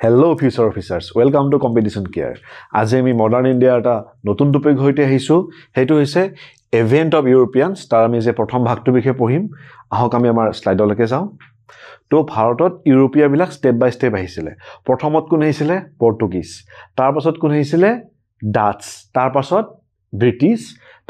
Hello future officers, welcome to Competition Care. আজি আমি modern ইণ্ডিয়াৰ এটা নতুন টপিক হৈতে আহিছো হেতু হৈছে ইভেন্ট অফ ইউৰোপিয়ানছ তাৰ আমি যে প্ৰথম ভাগটো বিষয়ে পঢ়িম আহক আমি আমাৰ স্লাইডলৈকে যাওঁ তো ভাৰতত ইউৰোপীয় বিলাক স্টেপ বাই স্টেপ আহিছিলে প্ৰথমত কোন আহিছিল পৰ্তুগীজ তাৰ পাছত কোন আহিছিল ডাচ তাৰ পাছত ব্ৰিটিছ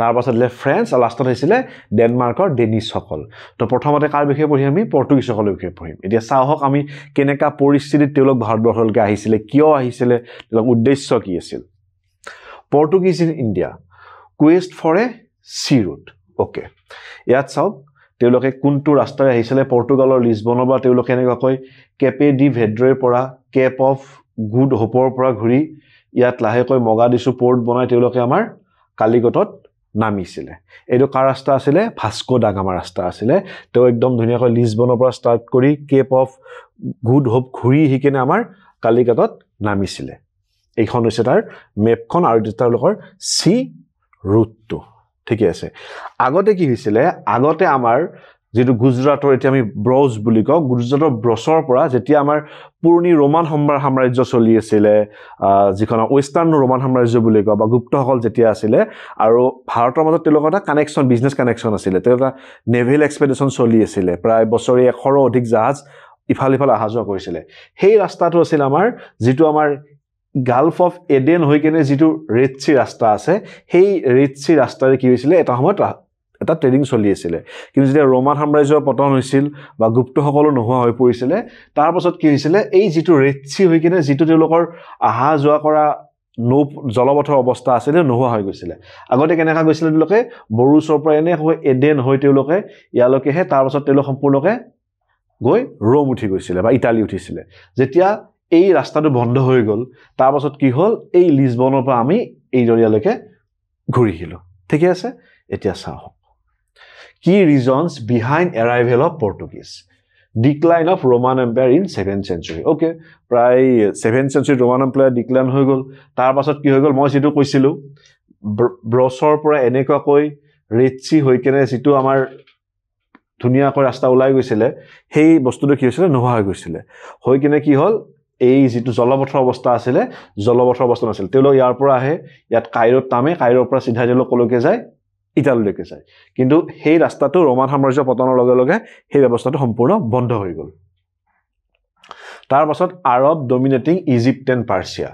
তাৰ পাছত ফ্ৰেঞ্চ আৰু লাষ্টত আহিছিল ডেনমাৰ্কৰ ডেনিছ সকল তো প্ৰথমতে কাৰ বিষয়ে পঢ়ি আমি পৰ্তুগীজ সকলৰ বিষয়ে পঢ়িম এতিয়া চাওক আমি কেনেকা পৰিস্থিতিত তেওঁলোক ভাৰতবৰ্ষলৈকে আহিছিল কিয় আহিছিল তেওঁলোকৰ উদ্দেশ্য কি আছিল Portuguese in India quest for a sea route okay ইয়াত চাওক তেওঁলোকে কোনটো ৰাস্তাৰে আহিছিল পৰ্তুগালৰ লিছবনৰ পৰা তেওঁলোকে এনেকৈ কেপে ডি ভেড্ৰৰ পৰা কেপ অফ গুড হোপৰ পৰা ঘূৰি ইয়াত লাহেকৈ মগাদিছু পোৰ্ট বনাই তেওঁলোকে আমাৰ কালিকটত নামিছিল এইটো কাৰ ৰাস্তা আছিল ভাস্কো ডা গামা ৰাস্তা আছিল তো একদম ধুনিয়াকৈ লিছবনৰ পৰা ষ্টাৰ্ট কৰি কেপ অফ গুড হোপ ঘূৰি হিকেনে আমাৰ কালিকটত নামিছিল এইখন হৈছে তাৰ মেপখন আৰু তেওঁলোকৰ সি ৰুটটো ঠিক আছে আগতে কি হৈছিল আগতে আমাৰ যেটো গুজৰাটৰ এতিয়া আমি ব্ৰজ বুলি কওঁ গুজৰাটৰ ব্ৰছৰ পৰা যেতিয়া আমাৰ পুৰণি ৰোমান সাম্ৰাজ্য চলি আছিল যিখন ওয়েষ্টাৰ্ণ ৰোমান সাম্ৰাজ্য বুলি কওঁ বা গুপ্তসকল যেতিয়া আছিল আৰু ভাৰতৰ মাজত তেওঁলোকৰ এটা কানেকশ্যন বিজনেছ কানেকশ্যন আছিল তেওঁলোকৰ নেভেল এক্সপেডিশ্যন চলি আছিল প্ৰায় বছৰি 100ৰো অধিক জাহাজ ইফাল অহা যোৱা কৰিছিল সেই ৰাস্তাটো আছিল আমাৰ যেটো আমাৰ গালফ অফ এডেন হৈ কেনে যেটো ৰেড সি ৰাস্তা আছে সেই ৰেড সি ৰাস্তাৰে কি হৈছিল এটা সময়ত এটা ট্ৰেডিং চলি আছিল কিন্তু যেতিয়া ৰোমান সাম্ৰাজ্যৰ পতন হৈছিল বা গুপ্তসকল নোহোৱা হৈ পৰিছিল তাৰ পাছত কি হৈছিল এই যেটো ৰেড সি হৈ কেনে যেটো তেওঁলোকৰ আহা যোৱা কৰা নৌ জলপথৰ অৱস্থা আছিল নোহোৱা হৈ গৈছিল আগতে কেনেকা গৈছিল তেওঁলোকে বৰুচৰ পৰা এনে এডেন হৈ তেওঁলোকে ইয়ালৈকেহে তাৰ পাছত তেওঁলোক সম্পূৰ্ণকে গৈ ৰোম উঠি গৈছিল বা ইটালী উঠিছিল যেতিয়া এই ৰাস্তাটো বন্ধ হৈ গল তাৰ পাছত কি হল এই লিছবনৰ পৰা আমি এই দৰিয়ালৈকে ঘূৰি আহিলো ঠিক আছে এতিয়া চাও key reasons behind arrival of Portuguese decline of Roman Empire in 7th century okay প্ৰায় 7th century Roman Empire decline হৈ গল তাৰ পাছত কি হৈ গল মই যেটো কৈছিলো ব্ৰছৰ পৰা এনেকা কৈ ৰেড সি হৈ কেনে যেটো আমাৰ ধুনিয়াকৈ ৰাস্তা ওলাই গৈছিল সেই বস্তুটো কি হৈছিল নোহোৱা হৈ গৈছিল হৈ কেনে কি হল এই যেটো জলপথৰ অৱস্থা আছিল জলপথৰ অৱস্থা নাছিল তেওঁলোক ইয়াৰ পৰা আহে ইয়াত কাইৰোত নামে কাইৰোৰ পৰা সিধা তেওঁলোক কলৈকে যায় ইটালীলৈকে যায় কিন্তু সেই ৰাস্তাটো ৰোমান সাম্ৰাজ্য পতনৰ লগে লগে সেই ব্যৱস্থাটো সম্পূৰ্ণ বন্ধ হৈ গল তাৰ পাছত আৰব ডমিনেটিং ইজিপ্ট এণ্ড পাৰ্চিয়া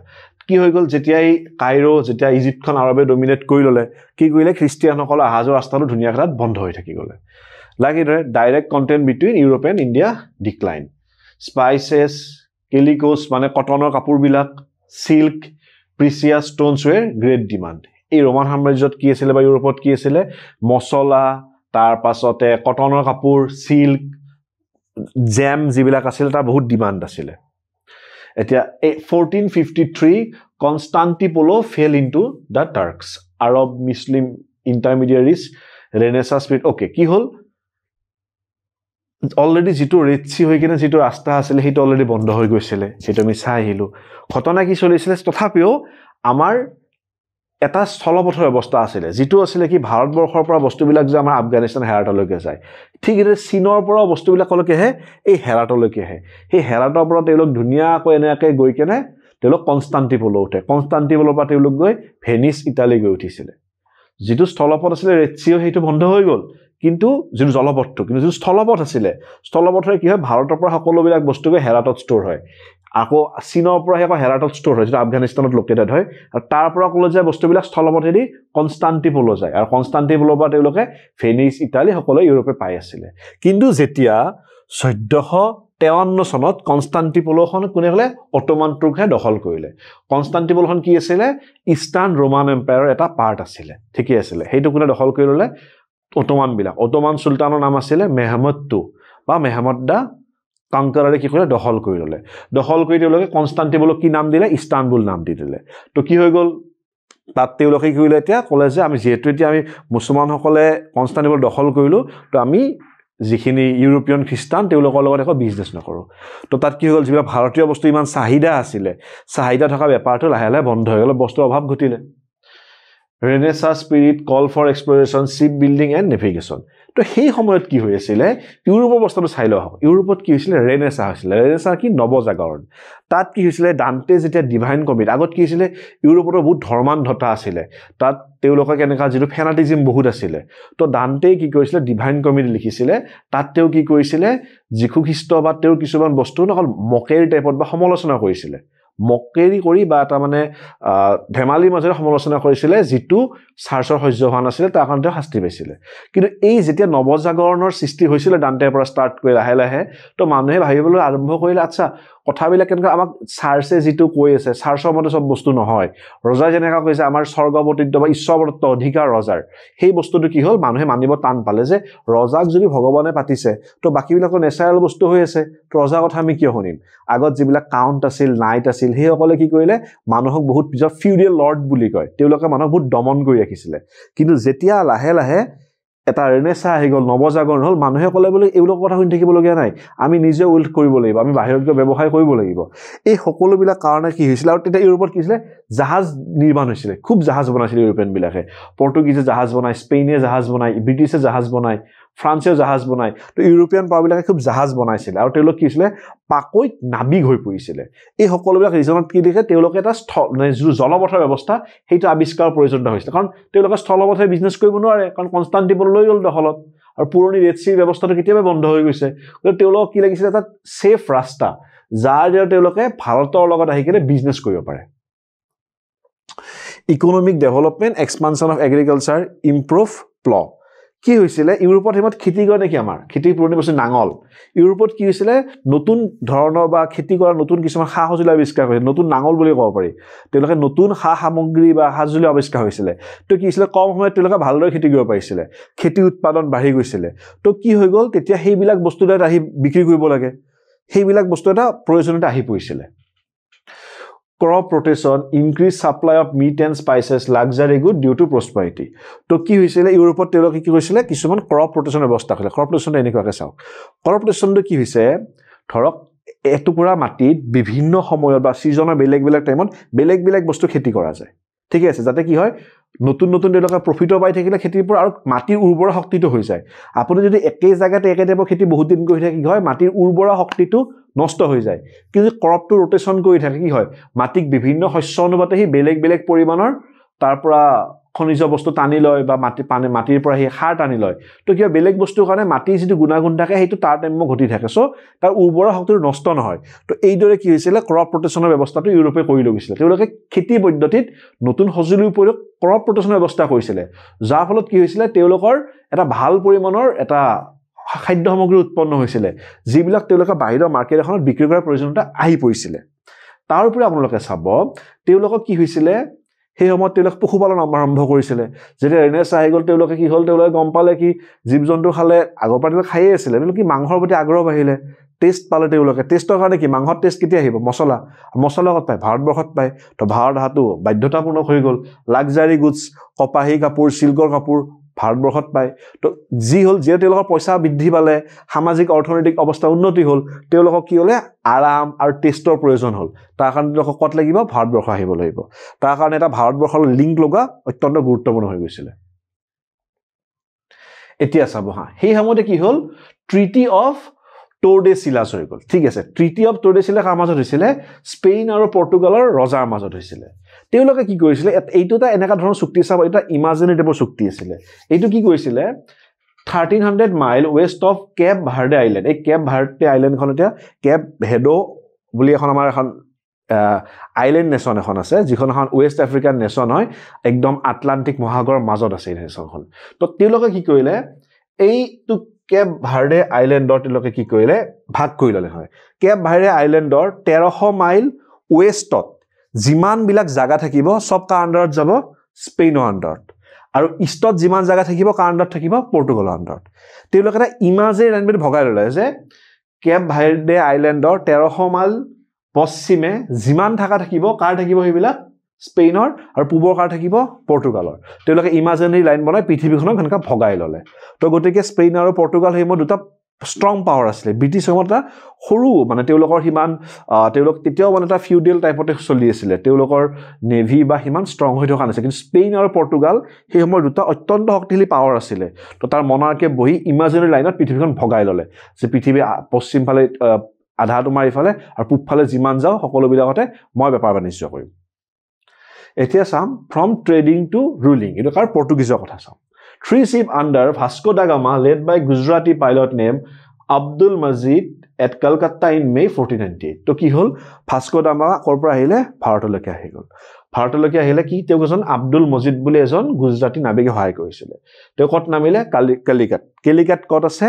কি হৈ গল যেতিয়া এই কাইৰো যেতিয়া ইজিপ্তখন আৰবে ডমিনেট কৰি ললে কি কৰিলে খ্ৰীষ্টিয়ানসকল আহাজৰ ৰাস্তাটো ধুনিয়াকৈ বন্ধ হৈ থাকি গলে লাগিৰে direct content between Europe and India decline spices calicoes মানে কটনৰ কাপোৰবিলাক silk precious stones were great demand এই ৰোমান সাম্ৰাজ্যত কি আছিল বা ইউৰোপত কি আছিল মছলা তাৰ পাছতে কটনৰ কাপোৰ সিল্ক জেম যিবিলাক আছিল তাৰ বহুত ডিমান্ড আছিল এতিয়া 1453 Constantinople fell into the Turks Arab Muslim intermediaries Renaissance spirit okay কি হল অলৰেডি যেটো ৰেড সি হৈ কিনে যেটো ৰাস্তা আছিল সেইটো অলৰেডি বন্ধ হৈ গৈছিল সেইটো আমি চাই আহিলো ঘটনা কি চলিছিল তথাপিও আমাৰ এটা স্থলপথৰ অৱস্থা আছিল যেটো আছিল কি ভাৰতবৰ্ষৰ পৰা বস্তুবিলাক যে আমাৰ আফগানিস্তান হেৰাটলৈকে যায় ঠিক এৰে চীনৰ পৰা বস্তুবিলাকলৈকে হে এই হেৰাটলৈকে হে সেই হেৰাটৰ পৰা তেওঁলোক ধুনিয়াকৈ এনেকৈ গৈ কেনে তেওঁলোক কনষ্টান্টিনোপল উঠে কনষ্টান্টিনোপলৰ পৰা তেওঁলোক গৈ ভেনিছ ইটালী গৈ উঠিছিল যেটো স্থলপথ আছিল ৰেড সি সেইটো বন্ধ হৈ গল কিন্তু যেটো জলপথটো কিন্তু যেটো স্থলপথ আছিল স্থলপথৰে কি হয় ভাৰতৰ পৰা সকলোবিলাক বস্তুকে হেৰাটত ষ্ট'ৰ হয় আকৌ চীনৰ পৰা আকৌ হেৰাটত ষ্ট'ৰ হয় যেটো আফগানিস্তানত লোকেটেড হয় আৰু তাৰ পৰা কলে যে বস্তুবিলাক স্থলপথেদি কনষ্টান্টিনোপল যায় আৰু কনষ্টান্টিনোপলৰ পৰা তেওঁলোকে ভেনিছ ইটালী সকলো ইউৰোপে পাই আছিল কিন্তু যেতিয়া 1453 চনত কনষ্টান্টিনোপলখন কোনে হলে অটোমান তুৰ্কে দখল কৰিলে কনষ্টান্টিনোপলখন কি আছিল ইষ্টাৰ্ণ ৰোমান এম্পায়াৰৰ এটা পাৰ্ট আছিল ঠিকই আছিল সেইটো কোনে দখল কৰি ললে অটোমান সুলতানৰ নাম আছিল মেহমুদ II বা মেহমুদ দা কংকাৰাৰে কি কৰিলে দখল কৰি ললে দখল কৰি তেওঁলোকে কনষ্টান্টিনোপলক কি নাম দিলে ইস্তানবুল নাম দি দিলে তো কি হৈ গল তাত তেওঁলোকে কি কৰিলে এতিয়া কলে যে আমি যেহেতু এতিয়া আমি মুছলমানসকলে কনষ্টান্টিনোপল দখল কৰিলো তো আমি যিখিনি ইউৰোপিয়ান খ্ৰীষ্টান তেওঁলোকৰ লগত একো বিজনেছ নকৰো তো তাত কি হ'ল যিবিলাক ভাৰতীয় বস্তু ইমান চাহিদা আছিল চাহিদা থকা বেপাৰটো লাহে লাহে বন্ধ হৈ গল বস্তুৰ অভাৱ ঘটিলে Renaissance spirit call for exploration ship building and navigation তো সেই সময়ত কি হৈ আছিলে ইউৰোপৰ অৱস্থাটো চাই লোৱা হওক ইউৰোপত কি হৈছিলে ৰেনেছা হৈছিলে ৰেনেছা কি নৱজাগৰণ তাত কি হৈছিলে ডান্টে যেতিয়া ডিভাইন কমিট আগত কি হৈছিলে ইউৰোপতো বহুত ধৰ্মান্ধতা আছিলে তাত তেওঁলোকৰ কেনেকুৱা যিটো ফেনাটিজিম বহুত আছিলে তো ডান্টে কি কৰিছিলে ডিভাইন কমিট লিখিছিলে তাত তেওঁ কি কৰিছিলে যীশু খ্ৰীষ্ট বা তেওঁৰ কিছুমান বস্তু অকল মকেৰি টাইপত বা সমালোচনা কৰিছিলে মকেৰি কৰি বা এটা মানে ধেমালিৰ মাজেৰে সমালোচনা কৰিছিলে যিটো চাৰ্চৰ সহ্য হোৱা নাছিলে তাৰ কাৰণে তেওঁ শাস্তি পাইছিলে কিন্তু এই যেতিয়া নৱজাগৰণৰ সৃষ্টি হৈছিলে ডান্টেৰ পৰা ষ্টাৰ্ট কৰি লাহে লাহে তো মানুহে ভাবিবলৈ আৰম্ভ কৰিলে আচ্ছা কথাবিলাক কেনেকুৱা আমাক চাৰ্চে যিটো কৈ আছে চাৰ্চৰ মতে চব বস্তু নহয় ৰজাই যেনেকুৱা কৈছে আমাৰ স্বৰ্গৱতীত্ব বা ঈশ্বৰদত্ত অধিকাৰ ৰজাৰ সেই বস্তুটো কি হ'ল মানুহে মানিব টান পালে যে ৰজাক যদি ভগৱানে পাতিছে তো বাকীবিলাকৰ নেচাৰেল বস্তু হৈ আছে তো ৰজাৰ কথা আমি কিয় শুনিম আগত যিবিলাক কাউণ্ট আছিল নাইট আছিল সেইসকলে কি কৰিলে মানুহক বহুত পিছত ফিউডিয়েল লৰ্ড বুলি কয় তেওঁলোকে মানুহক বহুত দমন কৰি ৰাখিছিলে কিন্তু যেতিয়া লাহে লাহে এটা ৰেনেছা আহি গ'ল নৱজাগৰণ হ'ল মানুহে ক'লে বোলে এইবিলাকৰ কথা শুনি থাকিবলগীয়া নাই আমি নিজে উইল্ড কৰিব লাগিব আমি বাহিৰত গৈ ব্যৱসায় কৰিব লাগিব এই সকলোবিলাক কাৰণে কি হৈছিলে আৰু তেতিয়া ইউৰোপত কি হৈছিলে জাহাজ নিৰ্মাণ হৈছিলে খুব জাহাজ বনাইছিলে ইউৰোপিয়ানবিলাকে পৰ্তুগীজে জাহাজ বনায় স্পেইনে জাহাজ বনায় ব্ৰিটিছে জাহাজ বনায় ফ্ৰান্সেও জাহাজ বনায় তো ইউৰোপিয়ান পাৱাৰবিলাকে খুব জাহাজ বনাইছিলে আৰু তেওঁলোক কি হৈছিলে পাকৈত নাবিক হৈ পৰিছিলে এই সকলোবিলাক ৰিজনত কি দেখে তেওঁলোকে এটা যিটো জলপথৰ ব্যৱস্থা সেইটো আৱিষ্কাৰৰ প্ৰয়োজনীয়তা হৈছিলে কাৰণ তেওঁলোকে স্থলপথে বিজনেছ কৰিব নোৱাৰে কাৰণ কনষ্টাণ্টিনোপল লৈ গ'ল দখলত আৰু পুৰণি ৰেড চিৰ ব্যৱস্থাটো কেতিয়াবা বন্ধ হৈ গৈছে গতিকে তেওঁলোকক কি লাগিছিলে এটা ছেফ ৰাস্তা যাৰ দ্বাৰা তেওঁলোকে ভাৰতৰ লগত আহি কিনে বিজনেছ কৰিব পাৰে economic development expansion of agriculture improve প্ল কি হৈছিলে ইউৰোপত হিমত খেতি কৰে নেকি আমাৰ খেতিৰ পুৰণি বস্তু নাঙল ইউৰোপত কি হৈছিলে নতুন ধৰণৰ বা খেতি কৰা নতুন কিছুমান সা সঁজুলি আৱিষ্কাৰ কৰিছিল নতুন নাঙল বুলি ক'ব পাৰি তেওঁলোকে নতুন সা সামগ্ৰী বা সঁজুলি আৱিষ্কাৰ হৈছিলে তো কি হৈছিলে কম সময়ত তেওঁলোকে ভালদৰে খেতি কৰিব পাৰিছিলে খেতি উৎপাদন বাঢ়ি গৈছিলে তো কি হৈ গ'ল তেতিয়া সেইবিলাক বস্তু এটা আহি বিক্ৰী কৰিব লাগে সেইবিলাক বস্তু এটা প্ৰয়োজনীয়তা আহি পৰিছিলে crop rotation increase supply of meat and spices luxury good due to prosperity তো কি হৈছিলে ইউৰোপত তেওঁলোকে কি কৰিছিলে কিছুমান crop rotation ব্যৱস্থা কৰিলে crop rotation এনেকুৱাকৈ চাওক crop rotationটো কি হৈছে ধৰক এটুকুৰা মাটিত বিভিন্ন সময়ত বা সিজনৰ বেলেগ বেলেগ টাইমত বেলেগ বেলেগ বস্তু খেতি কৰা যায় ঠিক আছে যাতে কি হয় নতুন নতুন তেওঁলোকে প্ৰফিটো পাই থাকিলে খেতিৰ পৰা আৰু মাটিৰ উৰ্বৰা শক্তিটো হৈ যায় আপুনি যদি একেই জায়গাতে একে টাইপৰ খেতি বহুত দিন কৰি থাকে কি হয় মাটিৰ উৰ্বৰা শক্তিটো নষ্ট হৈ যায় কিন্তু ক্ৰপটো ৰোটেশন কৰি থাকে কি হয় মাটিক বিভিন্ন শস্য অনুপাতে হি বেলেগ বেলেগ পৰিমাণৰ তাৰ পৰা খনিজ বস্তু টানি লয় বা মাটিৰ পৰা হি সাৰ টানি লয় তো কি বেলেগ বস্তুৰ কাৰণে মাটিৰ যিটো গুণাগুণ থাকে সেইটো তাৰ টাইমত ঘটি থাকে সো তাৰ উৰ্বৰা শক্তিটো নষ্ট নহয় তো এইদৰে কি হৈছিল ক্ৰপ ৰোটেশনৰ ব্যৱস্থাটো ইউৰোপে কৰি লৈছিল তেওঁলোকে খেতি পদ্ধতিত নতুন সঁজুলিৰ উপৰিও ক্ৰপ ৰোটেশনৰ ব্যৱস্থা কৰিছিল যাৰ ফলত কি হৈছিল তেওঁলোকৰ এটা ভাল পৰিমাণৰ এটা খাদ্য সামগ্ৰী উৎপন্ন হৈছিল যিবিলাক তেওঁলোকে বাহিৰৰ মাৰ্কেট এখনত বিক্ৰী কৰাৰ প্ৰয়োজনীয়তা আহি পৰিছিল তাৰ উপৰি আপোনালোকে চাব তেওঁলোকক কি হৈছিল সেই সময়ত তেওঁলোকে পশুপালন আৰম্ভ কৰিছিল যেতিয়া ৰেনেছা আহি গ'ল তেওঁলোকে কি হ'ল তেওঁলোকে গম পালে কি জীৱ-জন্তু খালে আগৰ পৰা তেওঁলোকে খাইয়ে আছিল কিন্তু কি মাংসৰ প্ৰতি আগ্ৰহ বাঢ়িলে টেষ্ট পালে তেওঁলোকে টেষ্টৰ কাৰণে কি মাংসৰ টেষ্ট কেতিয়া আহিব মছলা ক'ত পায় ভাৰতবৰ্ষত পায় তো ভাৰত হাতু বাধ্যতামূলক হৈ গ'ল লাক্সাৰি গুডছ কপাহী কাপোৰ চিল্কৰ কাপোৰ ভাৰতবৰ্ষত পায় তো যি হ'ল যে তেওঁলোকৰ পইচা বৃদ্ধি পালে সামাজিক অৰ্থনৈতিক অৱস্থা উন্নতি হ'ল তেওঁলোকক কি হ'লে আৰাম আৰু টেষ্টৰ প্ৰয়োজন হ'ল তাৰ কাৰণে তেওঁলোকক ক'ত লাগিব ভাৰতবৰ্ষ আহিব লাগিব তাৰ কাৰণে এটা ভাৰতবৰ্ষৰ লিংক লগা অত্যন্ত গুৰুত্বপূৰ্ণ হৈ গৈছিল এতিয়া চাব হা সেই সময়তে কি হ'ল ট্ৰিটি অফ টৰ্ডেচিলাছ হৈ গ'ল ঠিক আছে ট্ৰিটি অফ টৰ্ডেচিলাছ কাৰ মাজত হৈছিলে স্পেইন আৰু পৰ্তুগালৰ ৰজাৰ মাজত হৈছিলে তেওঁলোকে কি কৰিছিলে এইটো এটা এনেকা ধৰণৰ চুক্তি চাব এটা ইমাজিনেটেবল চুক্তি আছিল এইটো কি কৰিছিলে 1300 mile west of Cape Verde island এই কেপ ভাৰ্ডে আইল্যান্ডখন এতিয়া কেপ ভেডো বুলি এখন আমাৰ এখন আইল্যান্ড নেশন এখন আছে যিখন এখন ওয়েস্ট আফ্ৰিকান নেশন হয় একদম আটলান্টিক মহাসাগৰৰ মাজত আছে এই নেশনখন তো তেওঁলোকে কি কৰিলে এইটো কেপ ভাৰ্ডে আইল্যান্ডৰ তেওঁলোকে কি কৰিলে ভাগ কৰি ল'লে হয় কেপ ভাৰ্ডে আইল্যান্ডৰ 1300 মাইল ওয়েষ্টত যিমান বিলাক জায়গা থাকিব সব কাৰ আন্ডাৰত যাব স্পেইনৰ আন্ডাৰত আৰু ইষ্টত যিমান জায়গা থাকিব কাৰ আন্ডাৰত থাকিব পৰ্তুগালৰ আন্ডাৰত তেওঁলোকে এটা ইমাজে ৰেনবিট ভগাই ল'লে যে কেপ ভাৰ্ডে আইল্যান্ডৰ 1300 মাইল পশ্চিমে যিমান থাকা থাকিব কাৰ থাকিব সেইবিলাক স্পেইনৰ আৰু পূবৰ কাৰ থাকিব পৰ্তুগালৰ তেওঁলোকে ইমাজিনাৰী লাইন বনাই পৃথিৱীখনক এনেকা ভগাই ল'লে তো গতিকে স্পেইন আৰু পৰ্তুগাল হেই দুটা ষ্ট্ৰং পাৱাৰ আছিলে ব্ৰিটিছ সময়ত এটা সৰু মানে তেওঁলোকৰ সিমান তেওঁলোক তেতিয়াও মানে এটা ফিউডেল টাইপতে চলি আছিলে তেওঁলোকৰ নেভি বা সিমান ষ্ট্ৰং হৈ থকা নাছিলে কিন্তু স্পেইন আৰু পৰ্তুগাল সেই সময়ত দুটা অত্যন্ত শক্তিশালী পাৱাৰ আছিলে তো তাৰ মনাৰ্কে বহি ইমাজিনাৰী লাইনত পৃথিৱীখন ভগাই ল'লে যে পৃথিৱী পশ্চিম ফালে আধা তোমাৰ ইফালে আৰু পূবফালে যিমান যাওঁ সকলোবিলাকতে মই বেপাৰ বাণিজ্য কৰিম এতিয়া চাম ফ্ৰম ট্ৰেডিং টু ৰুলিং এইটো কাৰ পৰ্তুগীজৰ কথা চাম 3 ship under Vasco da Gama led by Gujarati pilot named Abdul Majid at Calcutta in May 1498 তো কি হল ভাস্কো দা গামা কৰপৰা আহিলে ভাৰতলৈকে আহি গল ভাৰতলৈকে আহিলে কি তেওঁ এজন আব্দুল মজিদ বুলি এজন গুজৰাটী নাবিকে সহায় কৰিছিল তেওঁ কত নামিলে কেলিকাট কত আছে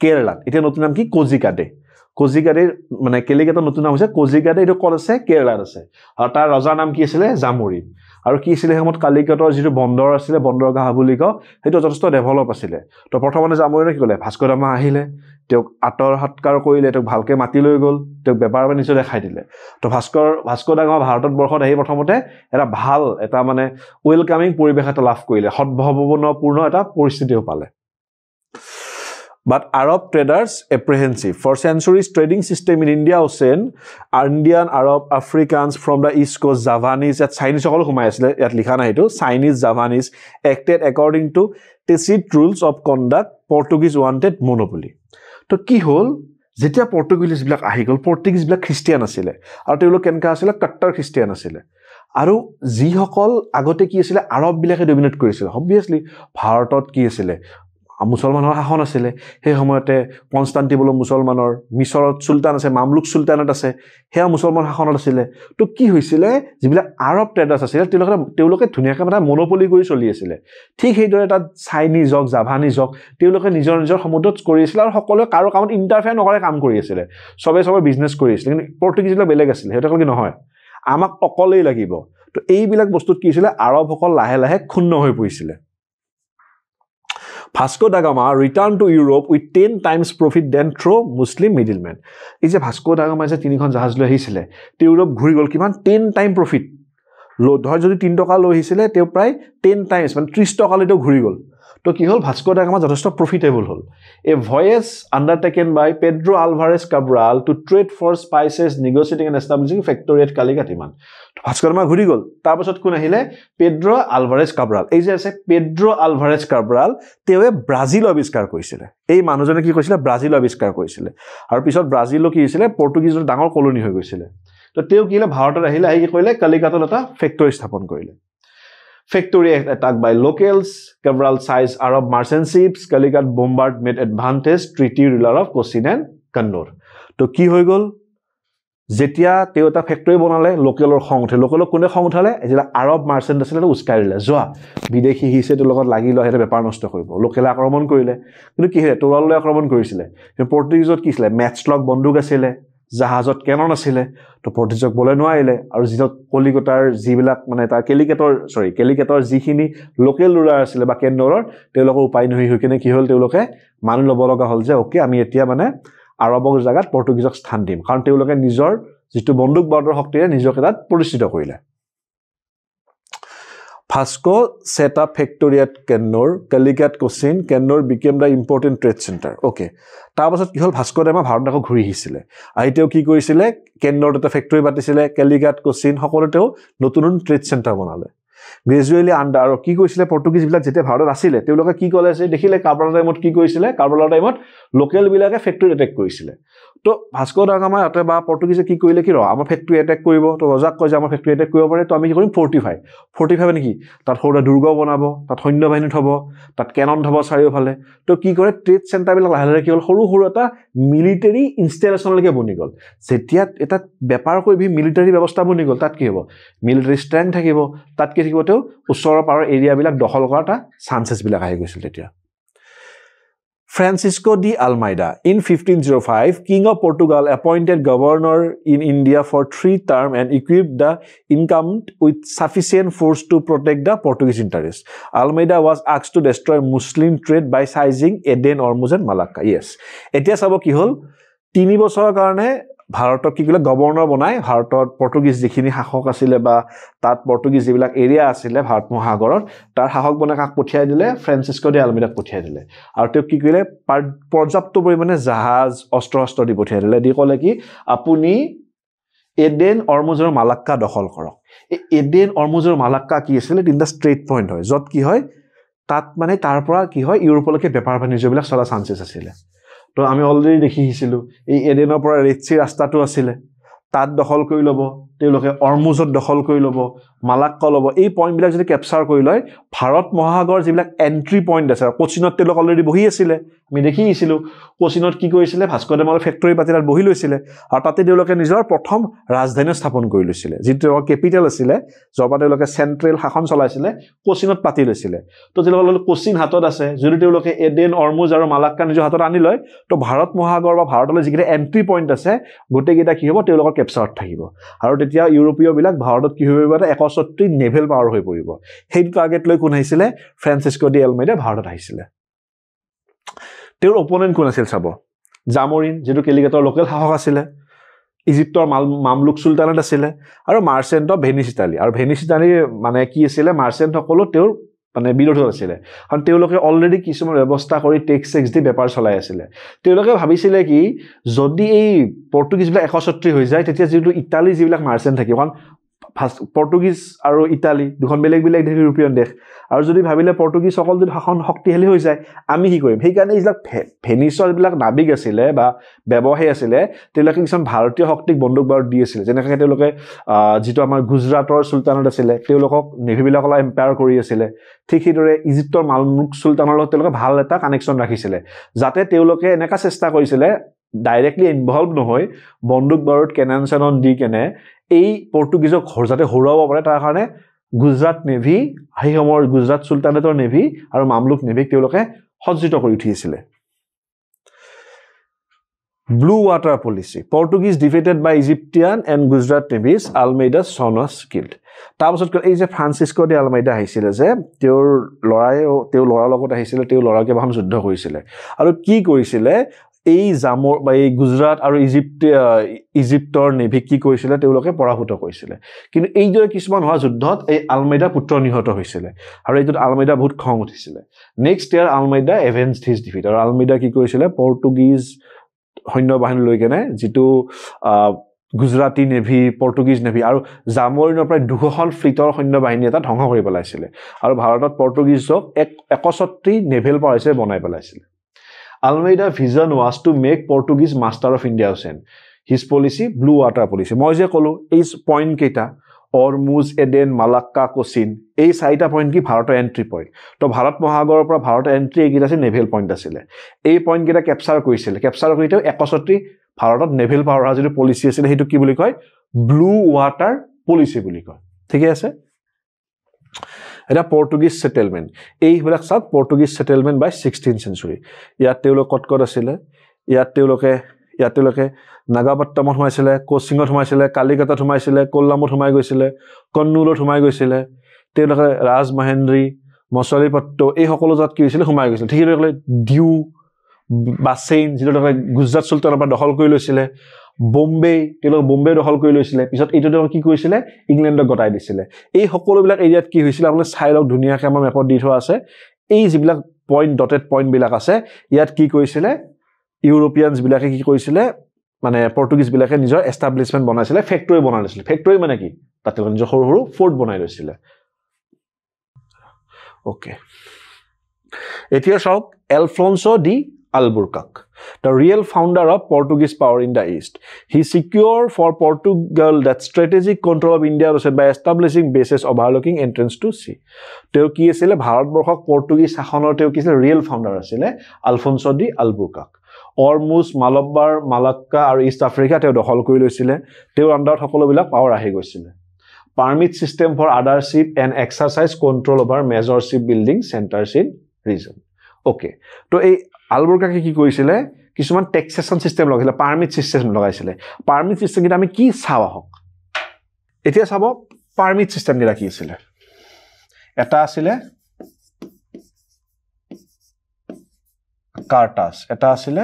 কেৰালাত এতিয়া নতুন নাম কি কোজিকাডে মানে কেলিকাটৰ নতুন নাম হৈছে কোজিকাডে এইটো কত আছে কেৰালাত আছে আৰু তাৰ ৰজাৰ নাম কি আছিল জামুৰি আৰু কি আছিল হেমত কালিকটৰ যিটো বন্দৰ আছিল বন্দৰগাহ বুলি কয় সেইটো যথেষ্ট ডেভেলপ আছিল তো প্ৰথমতে জামুৰিনে কি ক'লে ভাস্কো দা গামা আহিলে তেওঁক আতৰ হাতকাৰ কৰিলে তেওঁক ভালকে মাতি লৈ গল তেওঁক বেপাৰ বাণিজ্য দেখাই দিলে তো ভাস্কো দা গামা ভাৰতত বৰ্ষত আহি প্ৰথমতে এটা ভাল এটা মানে ওয়েলকামিং পৰিবেশ এটা লাভ কৰিলে সদ্ভাৱনাপূৰ্ণ এটা পৰিস্থিতিও পালে But Arab traders apprehensive. For centuries, trading system in India Ocean, Indian, Arab, Africans from the East Coast, Javanese, at Chinese, all whom I said, at Likhana, Chinese, Javanese, acted according to tacit rules of conduct. Portuguese wanted monopoly. So, ki hol? Jetia Portuguese black ahigol, Portuguese black Christian asile. Or to look and castle, Qatar Christian asile. আৰু যিসকল আগতে কি আছিল আৰব বিলাকে dominate কৰিছিল obviously ভাৰতত কি আছিল মুছলমানৰ শাসন আছিল সেই সময়তে কনষ্টান্টিনোপল মুছলমানৰ মিছৰত সুলতান আছে মামলুক সুলতানত আছে হেয়া মুছলমান শাসনত আছিল তো কি হৈছিল যিবিলাক আৰব ট্ৰেডাৰ্ছ আছিল তেওঁলোকে ধুনিয়াকৈ মানে মনোপলি কৰি চলি আছিল ঠিক সেইদৰে এটা চাইনিজ হক জাভানিজ হক তেওঁলোকে নিজৰ সমুদ্ৰত কৰি আছিল আৰু সকলোৱে কাৰো কামত ইন্টাৰফেয়াৰ নকৰে কাম কৰি আছিল সবে বিজনেছ কৰি আছিল কিন্তু পৰ্তুগীজবিলাক বেলেগ আছিল হেতে কি নহয় আমাক অকলেই লাগিব তো এইবিলাক বস্তুত কি হৈছিল আৰবসকল লাহে লাহে ক্ষুণ্ণ হৈ পৰিছিল Vasco da Gama returned to Europe with 10 times profit than through Muslim middlemen. Is a Vasco da Gama is a tinikhon jahaz lo hisile. To Europe ghuri gol kiman 10 time profit. Lo dhor jodi 3 toka lo hisile teo pray 10 times man 30 toka le to ghuri gol. To ki hol Vasco da Gama jothesto profitable hol. A voyage undertaken by Pedro Alvarez Cabral to trade for spices, negotiating and establishing factory at Caligatiman. Vasco da Gama ghuri gol. Tar pasot kun ahile Pedro Alvarez Cabral. Ei je ase Pedro Alvarez Cabral tewe Brazil abiskar korisile. Ei manujone ki korisile Brazil abiskar korisile. Aru pisot Brazil lo ki hisile Portuguese dangor colony hoi goisile. To teo ki ile Bharatot ahile ahi ki korile Calicut eta factory স্থাপন korile. Factory attacked by locals, Cabral sized Arab merchant ships, Calicut bombard made advantage treaty ruler of Cochin and Kannur. To ki hoi gol jetia teo ta factory bonale localor khong uthe localor kone khong uthale ejila Arab merchant asile uskarile joa bideshi hise to logot lagilo hete bepar nosto koribo local akromon korile kintu ki he toralole akromon korisile Portuguese ki isile matchlock bonduk asile জাহাজত কেনন আছিল তো পৰ্তুগীজক বলে নোৱাইলে আৰু যিটো কলিকতাৰ যিবিলাক মানে তাৰ কেলিকটৰ যিখিনি লোকেল ৰুলাৰ আছিল বা কেন্দ্ৰৰ তেওঁলোকৰ উপায় নহয় হৈ কিনে কি হল তেওঁলোকে মান লব লগা হল যে ওকে আমি এতিয়া মানে আৰবৰ জাগাত পৰ্তুগীজক স্থান দিম কাৰণ তেওঁলোকে নিজৰ যিটো বন্দুক বৰ্ডৰ শক্তিৰে নিজকে তাত প্ৰতিষ্ঠিত কৰিলে Vasco set up factory at Kannur, Calicut, Cochin. Kannur became the important trade center. Okay. তাৰ পাছত কি হল ভাস্কো দা গামা ভাৰত আকৌ ঘূৰি আহিছিলে আহিতেও কি কৰিছিলে কেন্দ্ৰত এটা ফেক্টৰী পাতিছিলে কেলিকাট কোচিন সকলোতেও নতুন ট্ৰেড চেণ্টাৰ বনালে গ্ৰেজুৱেলি আন্ডাৰ আৰু কি কৰিছিলে পৰ্তুগীজ বিলাক যেতিয়া ভাৰতত আছিলে তেওঁলোকে কি কলে আছে দেখিলে কাৰ্বালাৰ টাইমত কি কৰিছিলে কাৰ্বালাৰ টাইমত লোকেল বিলাকে ফেক্টৰী এটেক কৰিছিলে তো ভাস্কো দা গামা অতে বা পৰ্তুগীজে কি কৰিলে কি ৰ আমাৰ ফেক্টৰী এটেক কৰিব তো ৰজাক কয় যে আমাৰ ফেক্টৰী এটেক কৰিব পাৰে তো আমি কি কৰিম 45 নেকি তাত সৰুটা দুৰ্গ বনাব তাত সৈন্য বাহিনী থব তাত কেনন থব চাৰিওফালে তো কি কৰে ট্ৰেড চেণ্টাৰ বিলাক লাহে লাহে কি হল সৰু এটা মিলিটাৰী ইনষ্টেলেশ্যনলৈকে বনি গল যেতিয়া এটা বেপাৰ কৰি মিলিটাৰী ব্যৱস্থা বনি গল তাত কি হ'ব মিলিটাৰী ষ্ট্ৰেংথ থাকিব তাত কি থাকিব তো ওচৰৰ পাৰৰ এৰিয়া বিলাক দখল কৰা এটা চান্সেছ বিলাক আহি গৈছিল তেতিয়া Francisco de Almeida in 1505 King of Portugal appointed governor in India for 3 terms and equipped the incumbent with sufficient force to protect the Portuguese interests. Almeida was asked to destroy Muslim trade by seizing Aden, Hormuz and Malacca. Yes. Etia sabo ki hol 3 বছৰৰ কাৰণে ভাৰতক কি কৰিলে governor বনাই ভাৰতত পৰ্তুগীজ যিখিনি শাসক আছিলে বা তাত পৰ্তুগীজ যিবিলাক এৰিয়া আছিলে ভাৰত মহাসাগৰত তাৰ শাসক বনাই কাক পঠিয়াই দিলে ফ্ৰান্সিস্কো ডি আলমেইডাক পঠিয়াই দিলে আৰু তেওঁ কি কৰিলে পৰ্যাপ্ত পৰিমাণে জাহাজ অস্ত্ৰ দি পঠিয়াই দিলে দি ক'লে কি আপুনি এডেন অৰমুজ আৰু মালাক্কা দখল কৰক এই এডেন অৰমুজ আৰু মালাক্কা কি আছিলে তিনিটা ষ্ট্ৰেইট পইণ্ট হয় য'ত কি হয় তাত মানে তাৰ পৰা কি হয় ইউৰোপলৈকে বেপাৰ বাণিজ্যবিলাক চলা চান্সেছ আছিলে তো আমি অলৰেডি দেখি আহিছিলোঁ এই এডেনৰ পৰা ৰেড চি ৰাস্তাটো আছিলে তাত দখল কৰি ল'ব তেওঁলোকে অৰমুজত দখল কৰি ল'ব মালাক্কা ল'ব এই পইণ্টবিলাক যদি কেপচাৰ কৰি লয় ভাৰত মহাসাগৰ যিবিলাক এণ্ট্ৰি পইণ্ট আছে কোচিনত তেওঁলোক অলৰেডি বহি আছিলে আমি দেখি আহিছিলোঁ কোচিনত কি কৰিছিলে ভাস্কো ডা গামাৰ ফেক্টৰী পাতি তাত বহি লৈছিলে আৰু তাতে তেওঁলোকে নিজৰ প্ৰথম ৰাজধানী স্থাপন কৰি লৈছিলে যিটো তেওঁলোকৰ কেপিটেল আছিলে য'ৰ পৰা তেওঁলোকে চেণ্ট্ৰেল শাসন চলাইছিলে কোচিনত পাতি লৈছিলে তো তেওঁলোকৰ কোচিন হাতত আছে যদি তেওঁলোকে এডেন অৰমুজ আৰু মালাক্কা নিজৰ হাতত আনি লয় তো ভাৰত মহাসাগৰ বা ভাৰতলৈ যিকেইটা এণ্ট্ৰি পইণ্ট আছে গোটেইকেইটা কি হ'ব তেওঁলোকৰ কেপচাৰত থাকিব আৰু তেতিয়া ইউৰোপীয়বিলাক ভাৰতত কি হৈ পৰিব এটা 61 নেভেল পাৱাৰ হৈ পৰিব সেইটো টাৰ্গেট লৈ কোন আহিছিলে ফ্ৰান্সিস্কো ডি আলমেইডা ভাৰতত আহিছিলে তেওঁৰ অপোনেণ্ট কোন আছিল চাব জামৰিন যিটো কেলিকটৰ লোকেল শাসক আছিলে ইজিপ্তৰ মামলুক চুলতানেট আছিলে আৰু মাৰ্চেণ্ট অফ ভেনিছ ইটালী আৰু ভেনিছ ইটালীৰ মানে কি আছিলে মাৰ্চেণ্টসকলো তেওঁৰ মানে বিৰোধত আছিলে কাৰণ তেওঁলোকে অলৰেডি কিছুমান ব্যৱস্থা কৰি টেক্স দি বেপাৰ চলাই আছিলে তেওঁলোকে ভাবিছিলে কি যদি এই পৰ্তুগীজবিলাক 61 হৈ যায় তেতিয়া যিটো ইটালী যিবিলাক মাৰ্চেণ্ট থাকিব কাৰণ পৰ্তুগীজ আৰু ইটালী দুখন বেলেগ বেলেগ দেশ ইউৰোপীয়ান দেশ আৰু যদি ভাবিলে পৰ্তুগীজসকল যদি শাসন শক্তিশালী হৈ যায় আমি কি কৰিম সেইকাৰণে যিবিলাক ভেনিছৰ যিবিলাক নাবিক আছিলে বা ব্যৱসায়ী আছিলে তেওঁলোকে কিছুমান ভাৰতীয় শক্তিক বন্দুক বাৰুদ দি আছিলে যেনেকৈ তেওঁলোকে যিটো আমাৰ গুজৰাটৰ চুলতানত আছিলে তেওঁলোকক নেভিবিলাকৰ লগত এম্পায়াৰ কৰি আছিলে ঠিক সেইদৰে ইজিপ্তৰ মামলুক চুলতানৰ লগত তেওঁলোকে ভাল এটা কানেকশ্যন ৰাখিছিলে যাতে তেওঁলোকে এনেকুৱা চেষ্টা কৰিছিলে ডাইৰেক্টলি ইনভলভ নহয় বন্দুক বাৰুদ কেনন চেনন দি কেনে এই পৰ্তুগীজক যাতে হৰুৱাব পাৰে তাৰ কাৰণে গুজৰাট নেভি সেই সময়ৰ গুজৰাট চুলতানেটৰ নেভি আৰু মামলুক নেভিক তেওঁলোকে সজ্জিত কৰি উঠিছিলে blue water policy Portuguese defeated by Egyptian and Gujarat navies Almeida's son was killed তাৰপাছত এই যে ফ্ৰান্সিস্কো ডি আলমেইডা আহিছিলে যে তেওঁৰ ল'ৰাৰ লগত আহিছিলে তেওঁৰ ল'ৰাকে এখন যুদ্ধ কৰিছিলে আৰু কি কৰিছিলে এই জামৰ বা এই গুজৰাট আৰু ইজিপ্তৰ নেভিক কি কৰিছিলে তেওঁলোকে পৰাভূত কৰিছিলে কিন্তু এইদৰে কিছুমান হোৱা যুদ্ধত এই আলমেইডা পুত্ৰ নিহত হৈছিলে আৰু এইটোত আলমেইডা বহুত খং উঠিছিলে নেক্সট ইয়াৰ আলমেইডা এভেঞ্জড হিজ ডিফিট আৰু আলমেইডা কি কৰিছিলে পৰ্তুগীজ সৈন্যবাহিনী লৈ কেনে যিটো গুজৰাটী নেভি পৰ্তুগীজ নেভি আৰু জামৰিনৰ প্ৰায় 200খন ফ্লিটৰ সৈন্যবাহিনী এটা ধ্বংস কৰি পেলাইছিলে আৰু ভাৰতত পৰ্তুগীজক 61 নেভেল পাৱাৰ হিচাপে বনাই পেলাইছিলে Almeida's vision was to make Portuguese master of India ocean. His policy, blue water policy. মই যে ক'লো এই পইণ্ট কেইটা অৰমুজ এডেন মালাক্কা কোচিন এই চাৰিটা পইণ্ট কি ভাৰতৰ এণ্ট্ৰি পইণ্ট তো ভাৰত মহাসাগৰৰ পৰা ভাৰতৰ এণ্ট্ৰি এইকেইটা আছিল নেভেল পইণ্ট আছিলে এই পইণ্টকেইটা কেপচাৰ কৰিছিলে কেপচাৰ কৰি তেওঁ 61 ভাৰতত নেভেল পাৱাৰ হোৱা যিটো পলিচি আছিলে সেইটো কি বুলি কয় ব্লু ৱাটাৰ পলিচি বুলি কয় ঠিকে আছে এটা পৰ্তুগীজ সেটেলমেণ্ট এইবিলাক চাওক পৰ্তুগীজ সেটেলমেণ্ট বাই 16th century ইয়াত তেওঁলোক কত আছিলে ইয়াত তেওঁলোকে নাগাপট্টমত সোমাইছিলে কোচিঙত সোমাইছিলে কালিকটত সোমাইছিলে কোল্লামত সোমাই গৈছিলে কন্নুৰত সোমাই গৈছিলে তেওঁলোকে ৰাজমহেন্দ্ৰী মছলিপট্ট এই সকলো জাত কি হৈছিলে সোমাই গৈছিলে ঠিক সেইদৰে ডিউ বাছেইন যিটো গুজৰাট চুলতানৰ পৰা দখল কৰি লৈছিলে বম্বে তেওঁলোকে বম্বে দখল কৰি লৈছিলে পিছত এইটো তেওঁলোকে কি কৰিছিলে ইংলেণ্ডক গতাই দিছিলে এই সকলোবিলাক এৰিয়াত কি হৈছিলে আপোনালোকে চাই লওক ধুনীয়াকৈ আমাৰ মেপত দি থোৱা আছে এই যিবিলাক পইণ্ট ডটেড পইণ্টবিলাক আছে ইয়াত কি কৰিছিলে ইউৰোপিয়ানছ বিলাকে কি কৰিছিলে মানে পৰ্তুগীজ বিলাকে নিজৰ এষ্টাব্লিছমেণ্ট বনাইছিলে ফেক্টৰী বনাই লৈছিলে ফেক্টৰী মানে কি তাতে নিজৰ সৰু সৰু ফৰ্ট বনাই লৈছিলে ওকে এতিয়া চাওক এলফনসো D Albuquerque, the real founder of Portuguese power in the East. He secured for Portugal that strategic control of India by establishing bases overlooking entrance to sea. Teo ki asile Bharatborkhok Portuguese শাসনৰ teo ki asile real founder asile Alfonso de Albuquerque. Ormuz, Malabar, Malacca আৰু East Africa teo দখল কৰি লৈছিলে teo আন্ডাৰত সকলোবিলাক power আহি গৈছিলে permit system for other ship and exercise control over major ship building centers in region. Okay, তো এই আলবুকাৰ্কে কি কৰিছিলে কিছুমান টেক্সেশন সিস্টেম লগাইছিলে পাৰমিট সিস্টেম লগাইছিলে পাৰমিট সিস্টেম কিটা আমি কি চাও আহক এতিয়া চাব পাৰমিট সিস্টেম কিটা কি আছিল এটা আছিল কাৰ্টাস এটা আছিল